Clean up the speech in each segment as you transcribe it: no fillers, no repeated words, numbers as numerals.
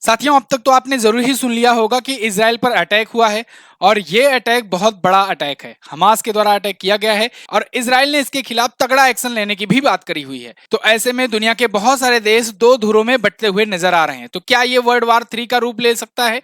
साथियों, अब तक तो आपने जरूर ही सुन लिया होगा कि इजराइल पर अटैक हुआ है और ये अटैक बहुत बड़ा अटैक है। हमास के द्वारा अटैक किया गया है और इजराइल ने इसके खिलाफ तगड़ा एक्शन लेने की भी बात करी हुई है। तो ऐसे में दुनिया के बहुत सारे देश दो धुरों में बंटते हुए नजर आ रहे हैं। तो क्या ये वर्ल्ड वार 3 का रूप ले सकता है?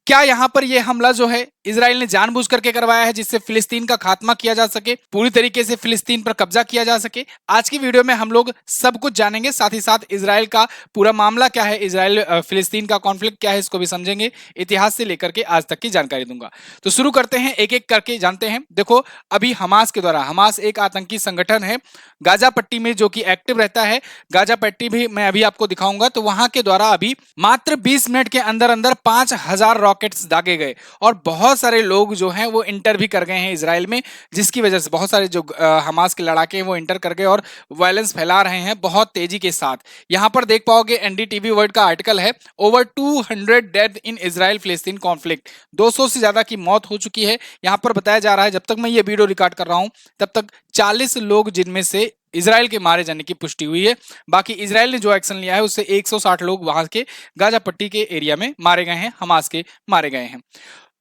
क्या यहाँ पर ये हमला जो है इजराइल ने जानबूझ करके करवाया है जिससे फिलिस्तीन का खात्मा किया जा सके, पूरी तरीके से फिलिस्तीन पर कब्जा किया जा सके? आज की वीडियो में हम लोग सब कुछ जानेंगे, साथ ही साथ इजराइल का पूरा मामला क्या है, इजराइल फिलिस्तीन का कॉन्फ्लिक्ट क्या है, इसको भी समझेंगे। इतिहास से लेकर के आज तक की जानकारी दूंगा। तो शुरू करते हैं, एक एक करके जानते हैं। देखो, अभी हमास के द्वारा, हमास एक आतंकी संगठन है गाजा पट्टी में जो कि एक्टिव रहता है। गाजा पट्टी भी मैं अभी आपको दिखाऊंगा। तो वहां के द्वारा अभी मात्र 20 मिनट के अंदर अंदर 5000 रॉकेट्स दागे गए और बहुत सारे लोग जो हैं वो इंटर भी कर गए हैं इजराइल में, जिसकी वजह से बहुत सारे जो हमास के लड़ाके हैं वो इंटर कर गए और वायलेंस फैला रहे हैं बहुत तेजी के साथ। यहां पर देख पाओगे, एनडीटीवी वर्ल्ड का आर्टिकल है, ओवर 200 डेथ इन इजराइल फिलिस्तीन कॉन्फ्लिक्ट। 200 से ज्यादा की मौत हो चुकी है। यहां पर बताया जा रहा है, जब तक मैं ये वीडियो रिकॉर्ड कर रहा हूं तब तक 40 लोग जिनमें से इजराइल के मारे जाने की पुष्टि हुई है। बाकी इजराइल ने जो एक्शन लिया है उससे 160 लोग वहां के गाजा पट्टी के एरिया में मारे गए हैं, हमास के मारे गए हैं।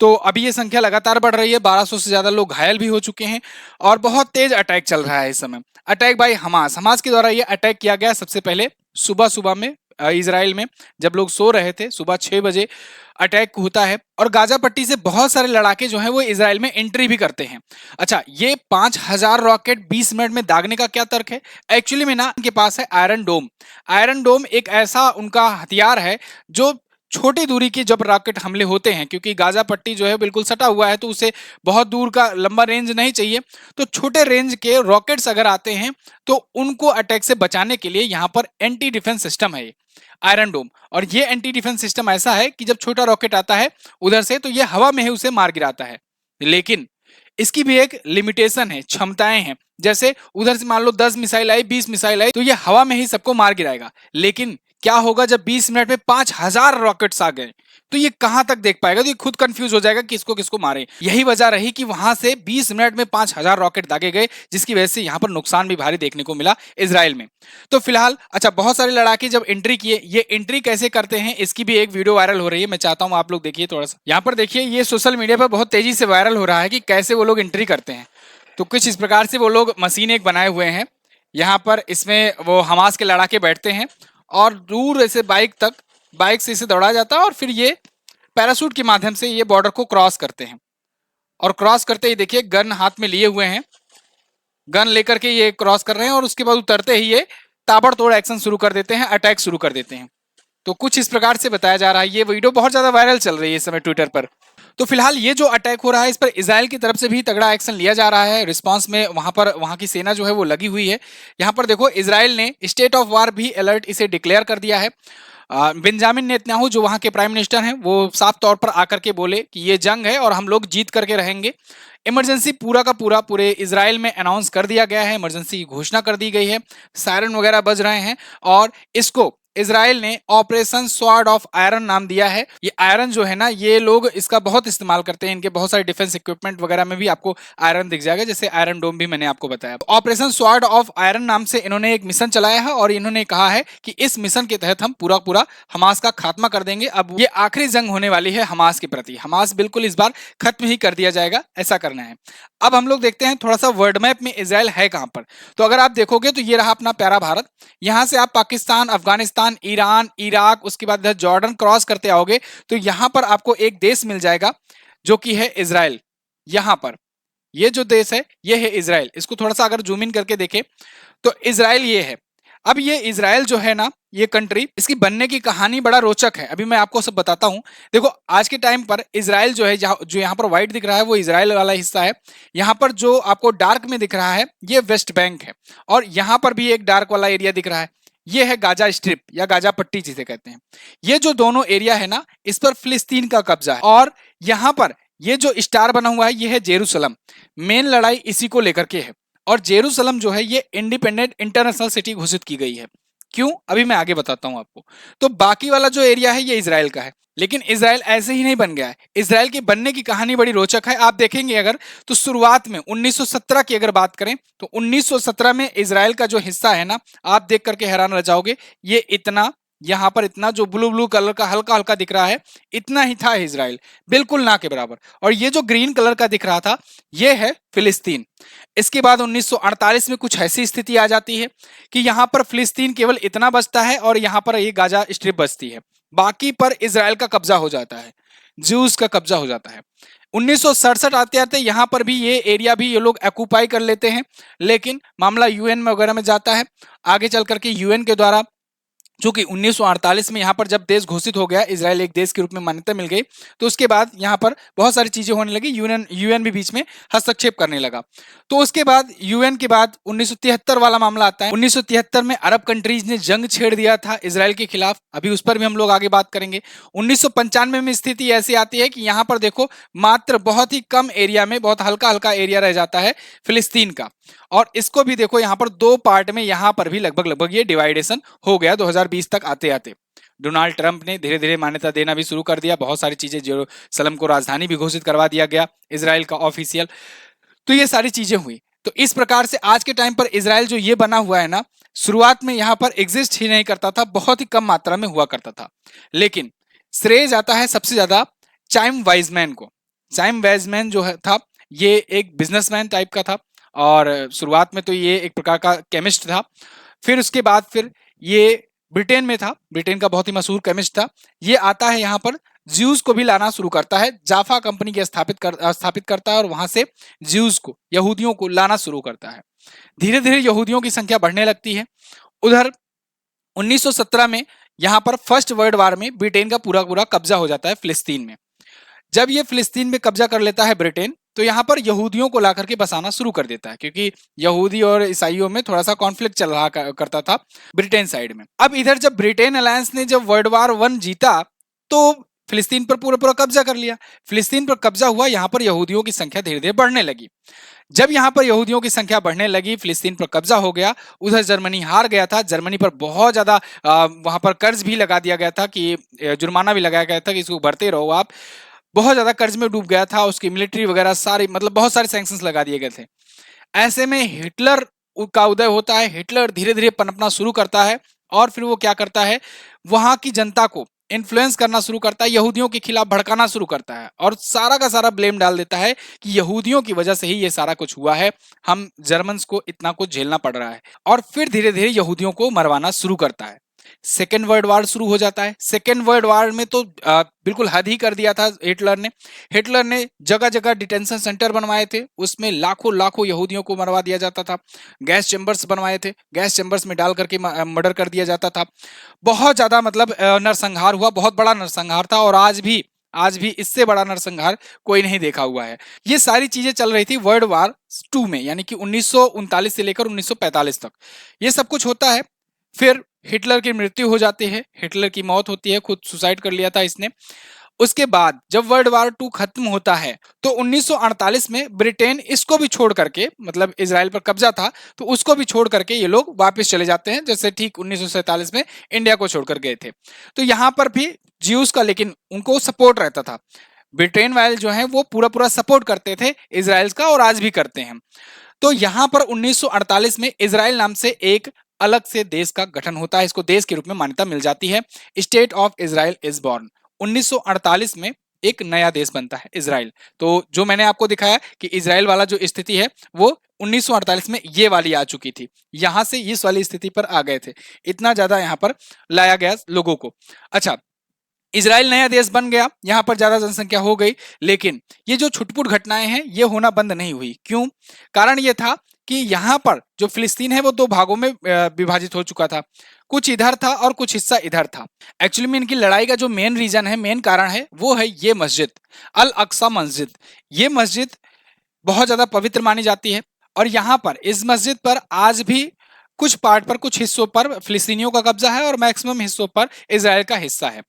तो अभी ये संख्या लगातार बढ़ रही है, 1200 से ज्यादा लोग घायल भी हो चुके हैं और बहुत तेज अटैक चल रहा है इस समय। अटैक बाय हमास, हमास के द्वारा ये अटैक किया गया सबसे पहले सुबह सुबह में इजराइल में, जब लोग सो रहे थे। सुबह 6 बजे अटैक होता है और गाजा पट्टी से बहुत सारे लड़ाके जो हैं वो इजराइल में एंट्री भी करते हैं। अच्छा, ये 5000 रॉकेट 20 मिनट में दागने का क्या तर्क है? एक्चुअली में ना, उनके पास है आयरन डोम। आयरन डोम एक ऐसा उनका हथियार है जो छोटी दूरी के जब रॉकेट हमले होते हैं, क्योंकि गाजा पट्टी जो है बिल्कुल सटा हुआ है तो उसे बहुत दूर का लंबा रेंज नहीं चाहिए, तो छोटे रेंज के रॉकेट्स अगर आते हैं तो उनको अटैक से बचाने के लिए यहाँ पर एंटी डिफेंस सिस्टम है आयरन डोम। और ये एंटी डिफेंस सिस्टम ऐसा है कि जब छोटा रॉकेट आता है उधर से तो ये हवा में ही उसे मार गिराता है। लेकिन इसकी भी एक लिमिटेशन है, क्षमताएं हैं। जैसे उधर से मान लो 10 मिसाइल आई, 20 मिसाइल आई, तो ये हवा में ही सबको मार गिराएगा। लेकिन क्या होगा जब 20 मिनट में 5000 रॉकेट्स आ गए? तो ये कहां तक देख पाएगा? तो ये खुद कंफ्यूज हो जाएगा किसको किसको मारे। यही वजह रही कि वहां से 20 मिनट में 5000 रॉकेट दागे गए, जिसकी वजह से यहां पर नुकसान भी भारी देखने को मिला इजराइल में। तो फिलहाल अच्छा, बहुत सारे लड़ाके जब एंट्री किए, ये एंट्री कैसे करते हैं इसकी भी एक वीडियो वायरल हो रही है। मैं चाहता हूं आप लोग देखिए थोड़ा सा। यहाँ पर देखिए, ये सोशल मीडिया पर बहुत तेजी से वायरल हो रहा है कि कैसे वो लोग एंट्री करते हैं। तो कुछ इस प्रकार से वो लोग मशीन एक बनाए हुए हैं। यहाँ पर इसमें वो हमास के लड़ाके बैठते हैं और दूर ऐसे बाइक से इसे दौड़ा जाता है और फिर ये पैराशूट के माध्यम से ये बॉर्डर को क्रॉस करते हैं। और क्रॉस करते ही देखिए, गन हाथ में लिए हुए हैं, गन लेकर के ये क्रॉस कर रहे हैं और उसके बाद उतरते ही ये ताबड़तोड़ एक्शन शुरू कर देते हैं, अटैक शुरू कर देते हैं। तो कुछ इस प्रकार से बताया जा रहा है। ये वीडियो बहुत ज्यादा वायरल चल रही है इस समय ट्विटर पर। तो फिलहाल ये जो अटैक हो रहा है इस पर इजराइल की तरफ से भी तगड़ा एक्शन लिया जा रहा है। रिस्पांस में वहां की सेना जो है वो लगी हुई है। यहाँ पर देखो, इजराइल ने स्टेट ऑफ वार भी अलर्ट इसे डिक्लेयर कर दिया है। बेंजामिन नेतन्याहू जो वहां के प्राइम मिनिस्टर हैं वो साफ तौर पर आकर के बोले कि ये जंग है और हम लोग जीत करके रहेंगे। इमरजेंसी पूरा का पूरा पूरे इजराइल में अनाउंस कर दिया गया है, इमरजेंसी की घोषणा कर दी गई है, सायरन वगैरह बज रहे हैं और इसको इजराइल ने ऑपरेशन स्वॉर्ड ऑफ आयरन नाम दिया है। ये आयरन जो है ना, ये लोग इसका बहुत इस्तेमाल करते हैं, इनके बहुत सारे डिफेंस इक्विपमेंट वगैरह में भी आपको आयरन दिख जाएगा, जैसे आयरन डोम भी मैंने आपको बताया। ऑपरेशन स्वॉर्ड ऑफ आयरन नाम से इन्होंने एक मिशन चलाया है और इन्होंने कहा है कि इस मिशन के तहत हम पूरा पूरा हमास का खात्मा कर देंगे। अब ये आखिरी जंग होने वाली है हमास के प्रति, हमास बिल्कुल इस बार खत्म ही कर दिया जाएगा, ऐसा करना है। अब हम लोग देखते हैं थोड़ा सा वर्ल्ड मैप में इजराइल है कहां पर। तो अगर आप देखोगे तो ये रहा अपना प्यारा भारत। यहां से आप पाकिस्तान, अफगानिस्तान, ईरान, इराक, उसके बाद इधर जॉर्डन क्रॉस करते आओगे तो यहां पर आपको एक देश मिल जाएगा जो कि है इजराइल। यहां पर ये जो देश है ये है इजराइल। इसको थोड़ा सा अगर जूम इन करके देखें तो इजराइल ये है। अब ये इजराइल जो है ना, ये कंट्री, इसकी बनने की कहानी बड़ा रोचक है। अभी मैं आपको सब बताता हूं। देखो, आज के टाइम पर इजराइल जो है, जो यहाँ पर व्हाइट दिख रहा है वो इजराइल वाला हिस्सा है। यहाँ पर जो आपको डार्क में दिख रहा है ये वेस्ट बैंक है और यहाँ पर भी एक डार्क वाला एरिया दिख रहा है, ये है गाजा स्ट्रिप या गाजा पट्टी जिसे कहते हैं। ये जो दोनों एरिया है ना, इस पर फिलिस्तीन का कब्जा है और यहाँ पर ये जो स्टार बना हुआ है ये है जेरूसलम। मेन लड़ाई इसी को लेकर के है और जेरूसलम जो है ये इंडिपेंडेंट इंटरनेशनल सिटी घोषित की गई है। क्यों, अभी मैं आगे बताता हूं आपको। तो बाकी वाला जो एरिया है ये इजराइल का है, लेकिन इजराइल ऐसे ही नहीं बन गया है। इजराइल के बनने की कहानी बड़ी रोचक है। आप देखेंगे अगर तो शुरुआत में 1917 की अगर बात करें तो 1917 में इजराइल का जो हिस्सा है ना, आप देख करके हैरान रह जाओगे, ये इतना यहाँ पर इतना जो ब्लू ब्लू कलर का हल्का हल्का दिख रहा है, इतना ही था इजराइल, बिल्कुल ना के बराबर। और ये जो ग्रीन कलर का दिख रहा था, ये है फिलिस्तीन। इसके बाद 1948 में कुछ ऐसी स्थिति आ जाती है कि यहाँ पर फिलिस्तीन केवल इतना बचता है और यहाँ पर ये गाजा स्ट्रिप बचती है, बाकी पर इजराइल का कब्जा हो जाता है, ज्यूज का कब्जा हो जाता है। 1967 आते आते यहाँ पर भी ये एरिया भी ये लोग ऑक्यूपाई कर लेते हैं, लेकिन मामला यूएन में वगैरह में जाता है। आगे चल करके यूएन के द्वारा, चूंकि 1948 में यहाँ पर जब देश घोषित हो गया, इजराइल एक देश के रूप में मान्यता मिल गई, तो उसके बाद यहाँ पर बहुत सारी चीजें होने लगी, यूएन यूएन भी बीच में हस्तक्षेप करने लगा। तो उसके बाद यूएन के बाद 1973 वाला मामला आता है। 1973 में अरब कंट्रीज ने जंग छेड़ दिया था इजराइल के खिलाफ, अभी उस पर भी हम लोग आगे बात करेंगे। 1995 में स्थिति ऐसी आती है कि यहाँ पर देखो मात्र बहुत ही कम एरिया में, बहुत हल्का हल्का एरिया रह जाता है फिलिस्तीन का, और इसको भी देखो यहाँ पर दो पार्ट में यहाँ पर भी लगभग लगभग ये डिवाइडेशन हो गया 2020 तक आते आते। डोनाल्ड ट्रंप ने धीरे धीरे मान्यता देना भी शुरू कर दिया, बहुत सारी चीजें, जेरूसलम को राजधानी भी घोषित करवा दिया गया इजराइल का ऑफिशियल। तो ये सारी चीजें हुई। तो इस प्रकार से आज के टाइम पर इजराइल जो ये बना हुआ है ना, शुरुआत में यहाँ पर एग्जिस्ट ही नहीं करता था, बहुत ही कम मात्रा में हुआ करता था। लेकिन श्रेय जाता है सबसे ज्यादा चाइम वाइजमैन को। चाइम वाइजमैन जो है था, ये एक बिजनेसमैन टाइप का था, और शुरुआत में तो ये एक प्रकार का केमिस्ट था। फिर उसके बाद फिर ये ब्रिटेन में था, ब्रिटेन का बहुत ही मशहूर केमिस्ट था। ये आता है यहाँ पर ज्यूज को भी लाना शुरू करता है, जाफा कंपनी के स्थापित करता है, और वहां से ज्यूज को, यहूदियों को लाना शुरू करता है। धीरे धीरे यहूदियों की संख्या बढ़ने लगती है। उधर 1917 में यहाँ पर फर्स्ट वर्ल्ड वार में ब्रिटेन का पूरा पूरा कब्जा हो जाता है फिलिस्तीन में। जब ये फिलिस्तीन में कब्जा कर लेता है ब्रिटेन, तो यहाँ पर यहूदियों को ला करके बसाना शुरू कर देता है, क्योंकि यहूदी और ईसाइयों में थोड़ा सा कॉन्फ्लिक्ट चल रहा करता था ब्रिटेन साइड में। अब इधर जब ब्रिटेन अलायंस ने जब वर्ल्ड वार 1 जीता, तो फिलिस्तीन पर पूरा पूरा कब्जा कर लिया। फिलिस्तीन पर कब्जा हुआ, यहाँ पर यहूदियों की संख्या धीरे धीरे बढ़ने लगी। जब यहाँ पर यहूदियों की संख्या बढ़ने लगी, फिलिस्तीन पर कब्जा हो गया, उधर जर्मनी हार गया था। जर्मनी पर बहुत ज्यादा वहां पर कर्ज भी लगा दिया गया था, कि जुर्माना भी लगाया गया था कि इसको भरते रहो आप। बहुत ज्यादा कर्ज में डूब गया था, उसकी मिलिट्री वगैरह सारी, मतलब बहुत सारे सैंक्शंस लगा दिए गए थे। ऐसे में हिटलर का उदय होता है। हिटलर धीरे धीरे पनपना शुरू करता है, और फिर वो क्या करता है, वहां की जनता को इन्फ्लुएंस करना शुरू करता है, यहूदियों के खिलाफ भड़काना शुरू करता है, और सारा का सारा ब्लेम डाल देता है कि यहूदियों की वजह से ही ये सारा कुछ हुआ है, हम जर्मन्स को इतना कुछ झेलना पड़ रहा है। और फिर धीरे धीरे यहूदियों को मरवाना शुरू करता है। सेकेंड वर्ल्ड वार शुरू हो जाता है। सेकेंड वर्ल्ड वार में तो बिल्कुल हद ही कर दिया था हिटलर ने जगह जगह डिटेंशन सेंटर बनवाए थे, उसमें लाखों लाखों यहूदियों को मरवा दिया जाता था। गैस चैम्बर्स बनवाए थे, गैस चैम्बर्स में डाल करके मर्डर कर दिया जाता था। बहुत ज्यादा मतलब नरसंहार हुआ, बहुत बड़ा नरसंहार था, और आज भी इससे बड़ा नरसंहार कोई नहीं देखा हुआ है। ये सारी चीजें चल रही थी वर्ल्ड वार 2 में, यानी कि 1939 से लेकर 1945 तक ये सब कुछ होता है। फिर हिटलर की मृत्यु हो जाती है, हिटलर की मौत होती है, खुद सुसाइड कर लिया था इसने। उसके बाद जब वर्ल्ड वार 2 खत्म होता है, तो 1948 में ब्रिटेन इसको भी छोड़ करके, मतलब इजराइल पर कब्जा था तो उसको भी छोड़ करके ये लोग वापस चले जाते हैं, जैसे ठीक 1947 में इंडिया को छोड़कर गए थे। तो यहाँ पर भी ज्यूज का लेकिन उनको सपोर्ट रहता था। ब्रिटेन वाले जो है वो पूरा पूरा सपोर्ट करते थे इजराइल का, और आज भी करते हैं। तो यहाँ पर 1948 में इजराइल नाम से एक अलग से देश का गठन होता है, इसको देश के रूप में मान्यता मिल जाती है। State of Israel is born. 1948 में एक नया देश बनता है इजराइल। तो जो मैंने आपको दिखाया कि इजराइल वाला जो स्थिति है वो 1948 में ये वाली आ चुकी थी, यहां से इस वाली स्थिति पर आ गए थे, इतना ज्यादा यहां पर लाया गया लोगों को। अच्छा, इजराइल नया देश बन गया, यहां पर ज्यादा जनसंख्या हो गई, लेकिन ये जो छुटपुट घटनाएं हैं ये होना बंद नहीं हुई। क्यों? कारण ये था कि यहाँ पर जो फिलिस्तीन है वो 2 भागों में विभाजित हो चुका था, कुछ इधर था और कुछ हिस्सा इधर था। एक्चुअली में इनकी लड़ाई का जो मेन रीजन है, मेन कारण है, वो है ये मस्जिद, अल अक्सा मस्जिद। ये मस्जिद बहुत ज्यादा पवित्र मानी जाती है, और यहाँ पर इस मस्जिद पर आज भी कुछ पार्ट पर, कुछ हिस्सों पर फिलिस्तीनियों का कब्जा है, और मैक्सिमम हिस्सों पर इजराइल का हिस्सा है।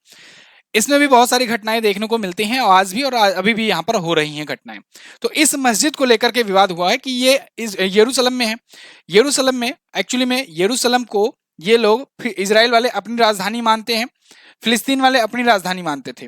इसमें भी बहुत सारी घटनाएं देखने को मिलती हैं, और आज भी और अभी भी यहाँ पर हो रही हैं घटनाएं। तो इस मस्जिद को लेकर के विवाद हुआ है कि ये यरूशलेम में है। यरूशलेम में एक्चुअली में यरूशलेम को ये लोग इजराइल वाले अपनी राजधानी मानते हैं, फिलिस्तीन वाले अपनी राजधानी मानते थे।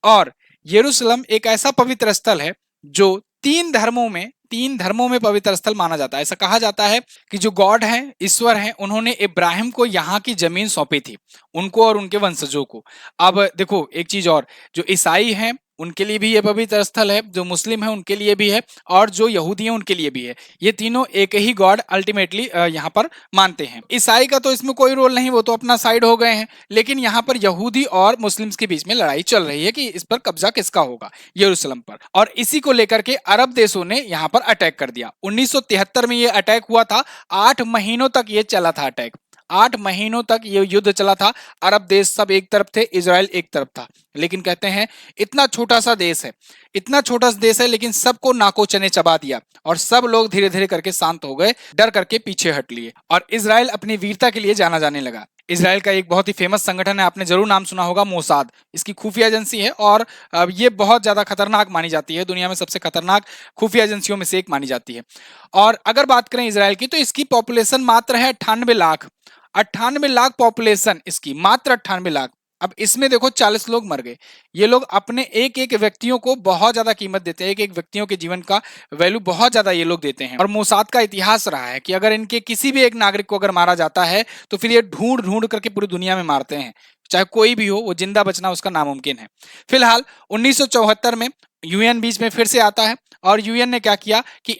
और यरूशलेम एक ऐसा पवित्र स्थल है जो 3 धर्मों में तीन धर्मों में पवित्र स्थल माना जाता है। ऐसा कहा जाता है कि जो गॉड हैं, ईश्वर हैं, उन्होंने इब्राहिम को यहाँ की जमीन सौंपी थी, उनको और उनके वंशजों को। अब देखो एक चीज और, जो ईसाई हैं उनके लिए भी ये पवित्र स्थल है, जो मुस्लिम है उनके लिए भी है, और जो यहूदी हैं उनके लिए भी है। ये तीनों एक ही गॉड अल्टीमेटली यहाँ पर मानते हैं। ईसाई का तो इसमें कोई रोल नहीं, वो तो अपना साइड हो गए हैं, लेकिन यहाँ पर यहूदी और मुस्लिम्स के बीच में लड़ाई चल रही है कि इस पर कब्जा किसका होगा, यरूशलेम पर। और इसी को लेकर के अरब देशों ने यहाँ पर अटैक कर दिया। 1973 में ये अटैक हुआ था, 8 महीनों तक ये चला था अटैक, 8 महीनों तक ये युद्ध चला था। अरब देश सब एक तरफ थे, इजराइल एक तरफ था। लेकिन कहते हैं इतना छोटा सा देश है, इतना छोटा सा देश है, लेकिन सबको नाको चने चबा दिया और सब लोग धीरे धीरे करके शांत हो गए, डर करके पीछे हट लिए और इजराइल अपनी वीरता के लिए जाना जाने लगा। इजराइल का एक बहुत ही फेमस संगठन है, आपने जरूर नाम सुना होगा, मोसाद। इसकी खुफिया एजेंसी है और ये बहुत ज्यादा खतरनाक मानी जाती है, दुनिया में सबसे खतरनाक खुफिया एजेंसियों में से एक मानी जाती है। और अगर बात करें इजराइल की, तो इसकी पॉपुलेशन मात्र है 98 लाख। 98 लाख पॉपुलेशन इसकी, मात्र 98 लाख। अब इसमें देखो 40 लोग मर गए। ये लोग अपने एक एक व्यक्तियों को बहुत ज्यादा कीमत देते हैं, एक एक व्यक्तियों के जीवन का वैल्यू बहुत ज्यादा ये लोग देते हैं। और मोसाद का इतिहास रहा है कि अगर इनके किसी भी एक नागरिक को अगर मारा जाता है तो फिर ये ढूंढ ढूंढ करके पूरी दुनिया में मारते हैं, चाहे कोई भी हो, वो जिंदा बचना उसका नामुमकिन है। फिलहाल 1974 में यूएन बीच में फिर से आता है और यूएन ने क्या किया कि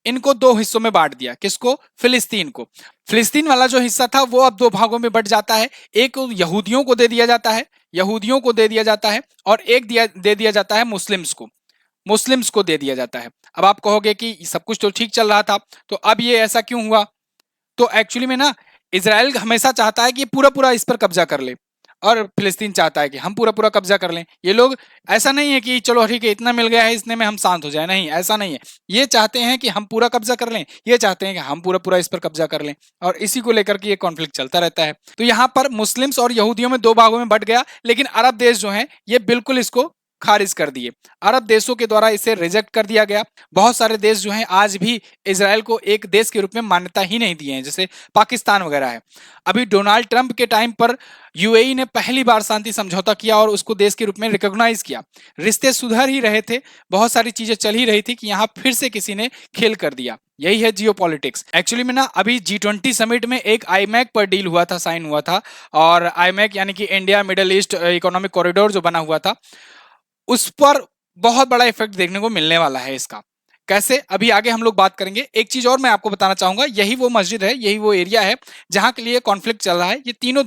इनको दो हिस्सों में बांट दिया। किसको? फिलिस्तीन को। फिलिस्तीन वाला जो हिस्सा था वो अब दो भागों में बट जाता है, एक यहूदियों को दे दिया जाता है, यहूदियों को दे दिया जाता है, और एक दे दिया जाता है मुस्लिम्स को दे दिया जाता है। अब आप कहोगे कि सब कुछ तो ठीक चल रहा था, तो अब ये ऐसा क्यों हुआ? तो एक्चुअली में ना, इजराइल हमेशा चाहता है कि पूरा पूरा इस पर कब्जा कर ले, और फिलिस्तीन चाहता है कि हम पूरा पूरा कब्जा कर लें। ये लोग ऐसा नहीं है कि चलो ठीक है इतना मिल गया है इसने में हम शांत हो जाए, नहीं, ऐसा नहीं है। ये चाहते हैं कि हम पूरा कब्जा कर लें, ये चाहते हैं कि हम पूरा पूरा इस पर कब्जा कर लें, और इसी को लेकर के ये कॉन्फ्लिक्ट चलता रहता है। तो यहाँ पर मुस्लिम्स और यहूदियों में दो भागों में बट गया, लेकिन अरब देश जो है ये बिल्कुल इसको खारिज कर दिए। अरब देशों के द्वारा इसे रिजेक्ट कर दिया गया। बहुत सारे देश जो हैं आज भी इजराइल को एक देश के रूप में मान्यता ही नहीं दिए हैं, जैसे पाकिस्तान वगैरह है। अभी डोनाल्ड ट्रंप के टाइम पर यूएई ने पहली बार शांति समझौता किया और उसको देश के रूप में रिकॉग्नाइज किया। रिश्ते सुधर ही रहे थे, बहुत सारी चीजें चल ही रही थी कि यहाँ फिर से किसी ने खेल कर दिया। यही है जियोपॉलिटिक्स। एक्चुअली में ना अभी G20 समिट में एक आईमैक पर डील हुआ था, साइन हुआ था, और आईमैक यानी कि India middle east economic corridor जो बना हुआ था, उस पर बहुत बड़ा इफेक्ट देखने को मिलने वाला है। इसका कैसे, अभी आगे हम लोग बात करेंगे। एक चीज और मैं आपको बताना चाहूंगा, यही वो मस्जिद है, यही वो एरिया है जहां के लिए कॉन्फ्लिक्ट चल रहा है। ये तीनों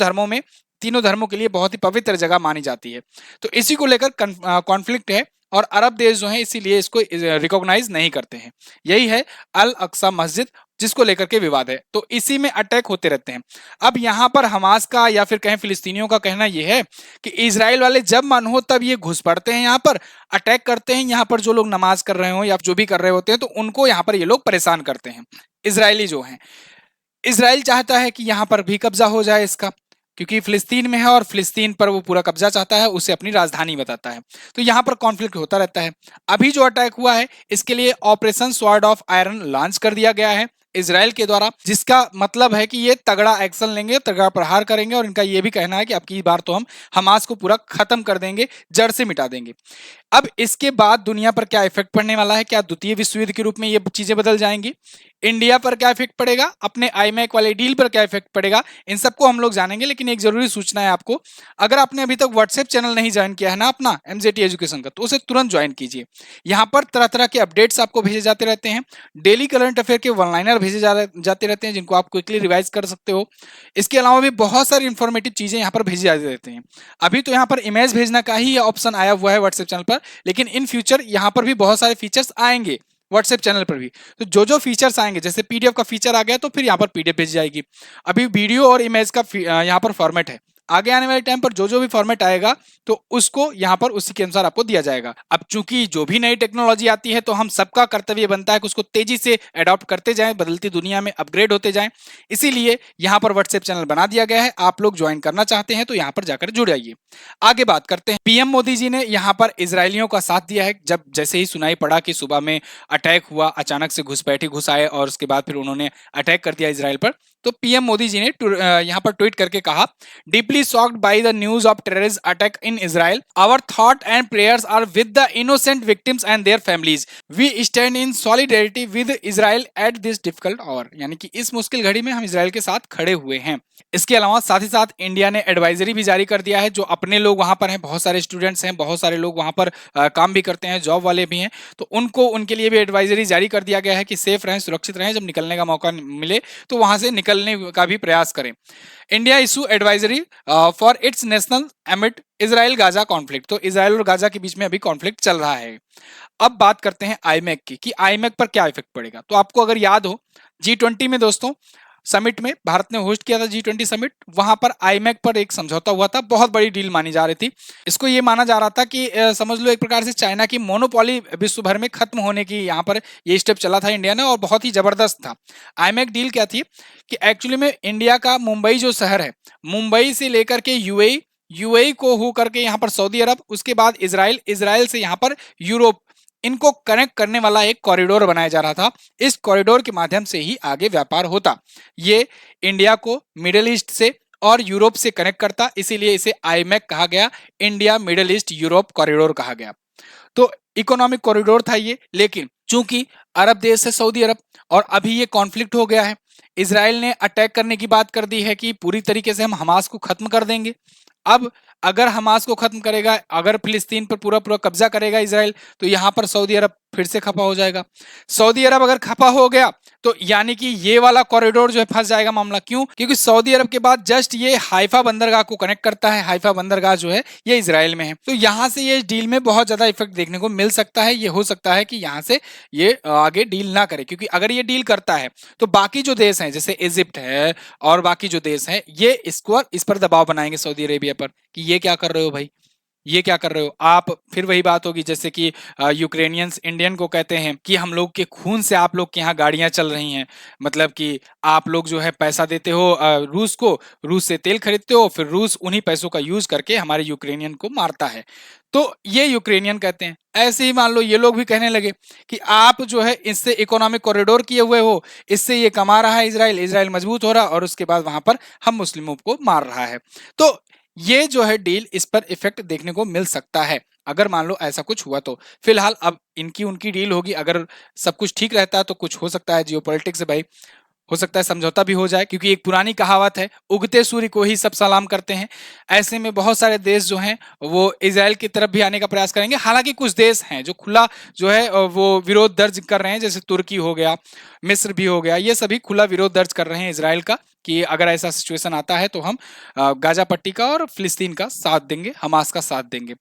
धर्मों के लिए बहुत ही पवित्र जगह मानी जाती है। तो इसी को लेकर कॉन्फ्लिक्ट है और अरब देश जो है इसीलिए इसको रिकॉग्नाइज नहीं करते हैं। यही है अल अक्सा मस्जिद, जिसको लेकर के विवाद है। तो इसी में अटैक होते रहते हैं। अब यहाँ पर हमास का या फिर कहें फिलिस्तीनियों का कहना यह है कि इजराइल वाले जब मन हो तब ये घुस पड़ते हैं, यहाँ पर अटैक करते हैं। यहाँ पर जो लोग नमाज कर रहे हो या जो भी कर रहे होते हैं, तो उनको यहाँ पर ये लोग परेशान करते हैं, इजरायली जो हैं। इजराइल चाहता है कि यहाँ पर भी कब्जा हो जाए इसका, क्योंकि फिलिस्तीन में है और फिलिस्तीन पर वो पूरा कब्जा चाहता है, उसे अपनी राजधानी बताता है। तो यहाँ पर कॉन्फ्लिक्ट होता रहता है। अभी जो अटैक हुआ है इसके लिए operation sword of iron launch कर दिया गया है इजराइल के द्वारा, जिसका मतलब है कि ये तगड़ा एक्शन लेंगे, तगड़ा प्रहार करेंगे, और इनका ये भी कहना है कि अब की बार तो हम हमास को पूरा खत्म कर देंगे, जड़ से मिटा देंगे। अब इसके बाद दुनिया पर क्या इफेक्ट पड़ने वाला है, क्या द्वितीय विश्व युद्ध के रूप में ये चीजें बदल जाएंगी, इंडिया पर क्या इफेक्ट पड़ेगा, अपने आईमैक वाले डील पर क्या इफेक्ट पड़ेगा, इन सबको हम लोग जानेंगे। लेकिन एक जरूरी सूचना है आपको, अगर आपने अभी तक व्हाट्सएप चैनल नहीं ज्वाइन किया है ना अपना एमजेटी एजुकेशन का, तो उसे तुरंत ज्वाइन कीजिए। यहाँ पर तरह तरह के अपडेट्स आपको भेजे जाते रहते हैं, डेली करंट अफेयर के वन लाइनर भेजे जाते रहते हैं, जिनको आप क्विकली रिवाइज कर सकते हो। इसके अलावा भी बहुत सारी इंफॉर्मेटिव चीजें यहाँ पर भेजी जाती रहती हैं। अभी तो यहाँ पर इमेज भेजना का ही ऑप्शन आया हुआ है व्हाट्सएप चैनल पर, लेकिन इन फ्यूचर यहाँ पर भी बहुत सारे फीचर्स आएंगे व्हाट्सएप चैनल पर भी। तो जो फीचर्स आएंगे, जैसे पीडीएफ का फीचर आ गया तो फिर यहाँ पर पीडीएफ भेजी जाएगी। अभी वीडियो और इमेज का यहाँ पर फॉर्मेट है। आगे आने वाले टाइम पर जो भी फॉर्मेट आएगा तो उसको यहाँ पर उसी के अनुसार आपको दिया जाएगा। अब चूंकि जो भी नई टेक्नोलॉजी आती है तो हम सबका कर्तव्य बनता है कि उसको तेजी से अडॉप्ट करते जाएं, बदलती दुनिया में अपग्रेड होते जाएं। इसीलिए यहाँ पर व्हाट्सएप चैनल बना दिया गया है। आप लोग ज्वाइन करना चाहते हैं तो यहाँ पर जाकर जुड़ जाइए। आगे बात करते हैं, पीएम मोदी जी ने यहाँ पर इजरायलियों का साथ दिया है। जब जैसे ही सुनाई पड़ा कि सुबह में अटैक हुआ, अचानक से घुसपैठी घुस आए और उसके बाद फिर उन्होंने अटैक कर दिया इजराइल पर, तो पीएम मोदी जी ने यहाँ पर ट्वीट करके कहा, deeply shocked by the news of terrorist attack in Israel, our thought and prayers are with the innocent victims and their families, we stand in solidarity with Israel at this difficult hour. यानी कि इस मुश्किल घड़ी में हम Israel के साथ खड़े हुए हैं। इसके अलावा साथ ही साथ इंडिया ने एडवाइजरी भी जारी कर दिया है, जो अपने लोग वहां पर हैं, बहुत सारे स्टूडेंट्स हैं, बहुत सारे लोग वहां पर काम भी करते हैं, जॉब वाले भी हैं, तो उनको उनके लिए भी एडवाइजरी जारी कर दिया गया है कि सेफ रहें, सुरक्षित रहें, जब निकलने का मौका मिले तो वहां से निकलने का भी प्रयास करें। India issue advisory for its national एमिड Israel Gaza conflict. तो इजराइल और गाजा के बीच में अभी कॉन्फ्लिक्ट चल रहा है। अब बात करते हैं आईमैक की कि आईमैक पर क्या इफेक्ट पड़ेगा। तो आपको अगर याद हो G20 में दोस्तों समिट में भारत ने होस्ट किया था G20 समिट, वहां पर आईमैक पर एक समझौता हुआ था, बहुत बड़ी डील मानी जा रही थी। इसको ये माना जा रहा था कि समझ लो एक प्रकार से चाइना की मोनोपोली विश्व भर में खत्म होने की यहाँ पर ये स्टेप चला था इंडिया ने, और बहुत ही जबरदस्त था। आईमैक डील क्या थी कि एक्चुअली में इंडिया का मुंबई जो शहर है, मुंबई से लेकर के यूएई को होकर के यहाँ पर सऊदी अरब, उसके बाद इजराइल से यहाँ पर यूरोप, इनको कनेक्ट करने वाला एक कॉरिडोर बनाया जा रहा था। इस कॉरिडोर के माध्यम से ही आगे व्यापार होता। ये इंडिया को मिडिल ईस्ट से और यूरोप से कनेक्ट करता, इसीलिए इसे आईमैक कहा गया, India middle east Europe corridor कहा गया। तो इकोनॉमिक कॉरिडोर था ये, लेकिन चूंकि अरब देश है सऊदी अरब, और अभी ये कॉन्फ्लिक्ट हो गया है, इजराइल ने अटैक करने की बात कर दी है कि पूरी तरीके से हम हमास को खत्म कर देंगे। अब अगर हमास को खत्म करेगा, अगर फिलिस्तीन पर पूरा पूरा कब्जा करेगा इजराइल, तो यहां पर सऊदी अरब फिर से खफा हो जाएगा। सऊदी अरब अगर खफा हो गया तो यानी कि ये वाला कॉरिडोर जो है फंस जाएगा मामला। क्यों? क्योंकि सऊदी अरब के बाद जस्ट ये हाइफा बंदरगाह को कनेक्ट करता है, हाइफा बंदरगाह जो है ये इजराइल में है। तो यहां से ये डील में बहुत ज्यादा इफेक्ट देखने को मिल सकता है। ये हो सकता है कि यहां से ये आगे डील ना करे, क्योंकि अगर ये डील करता है तो बाकी जो देश हैं जैसे इजिप्ट है और बाकी जो देश हैं, ये इस पर दबाव बनाएंगे सऊदी अरेबिया पर कि ये क्या कर रहे हो भाई, ये क्या कर रहे हो आप। फिर वही बात होगी जैसे कि यूक्रेनियंस इंडियन को कहते हैं कि हम लोग के खून से आप लोग के यहाँ गाड़ियां चल रही हैं, मतलब कि आप लोग जो है पैसा देते हो रूस को, रूस से तेल खरीदते हो, फिर रूस उन्हीं पैसों का यूज करके हमारे यूक्रेनियन को मारता है। तो ये यूक्रेनियन कहते हैं। ऐसे ही मान लो ये लोग भी कहने लगे कि आप जो है इससे इकोनॉमिक कॉरिडोर किए हुए हो, इससे ये कमा रहा है इजराइल, इजराइल मजबूत हो रहा है, और उसके बाद वहां पर हम मुस्लिमों को मार रहा है। तो ये जो है डील, इस पर इफेक्ट देखने को मिल सकता है अगर मान लो ऐसा कुछ हुआ तो। फिलहाल अब इनकी उनकी डील होगी, अगर सब कुछ ठीक रहता है तो कुछ हो सकता है जियोपॉलिटिक्स है भाई, हो सकता है समझौता भी हो जाए, क्योंकि एक पुरानी कहावत है, उगते सूर्य को ही सब सलाम करते हैं। ऐसे में बहुत सारे देश जो हैं वो इजराइल की तरफ भी आने का प्रयास करेंगे। हालांकि कुछ देश हैं जो खुला जो है वो विरोध दर्ज कर रहे हैं, जैसे तुर्की हो गया, मिस्र भी हो गया, ये सभी खुला विरोध दर्ज कर रहे हैं इजराइल का कि अगर ऐसा सिचुएशन आता है तो हम गाजा पट्टी का और फिलिस्तीन का साथ देंगे, हमास का साथ देंगे।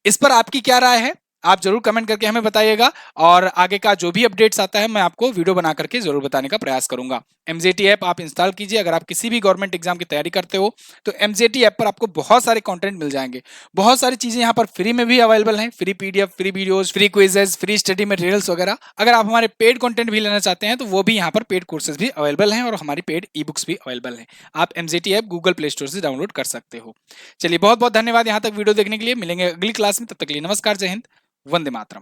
इस पर आपकी क्या राय है आप जरूर कमेंट करके हमें बताइएगा, और आगे का जो भी अपडेट्स आता है मैं आपको वीडियो बना करके जरूर बताने का प्रयास करूंगा। MJT ऐप आप इंस्टॉल कीजिए। अगर आप किसी भी गवर्नमेंट एग्जाम की तैयारी करते हो तो MJT ऐप पर आपको बहुत सारे कंटेंट मिल जाएंगे, बहुत सारी चीजें यहाँ पर फ्री में भी अवेलेबल हैं, free PDF, free videos, free quizzes, free study materials वगैरह। अगर आप हमारे पेड कंटेंट भी लेना चाहते हैं तो वो भी यहाँ पर पेड कोर्सेज भी अवेलेबल हैं, और हमारी पेड ई बुक्स भी अवेलेबल हैं। आप MJT app Google play store से डाउनलोड कर सकते हो। चलिए बहुत बहुत धन्यवाद यहाँ तक वीडियो देखने के लिए। मिलेंगे अगली क्लास में, तब तक के लिए नमस्कार, जय हिंद, वंदे मातरम।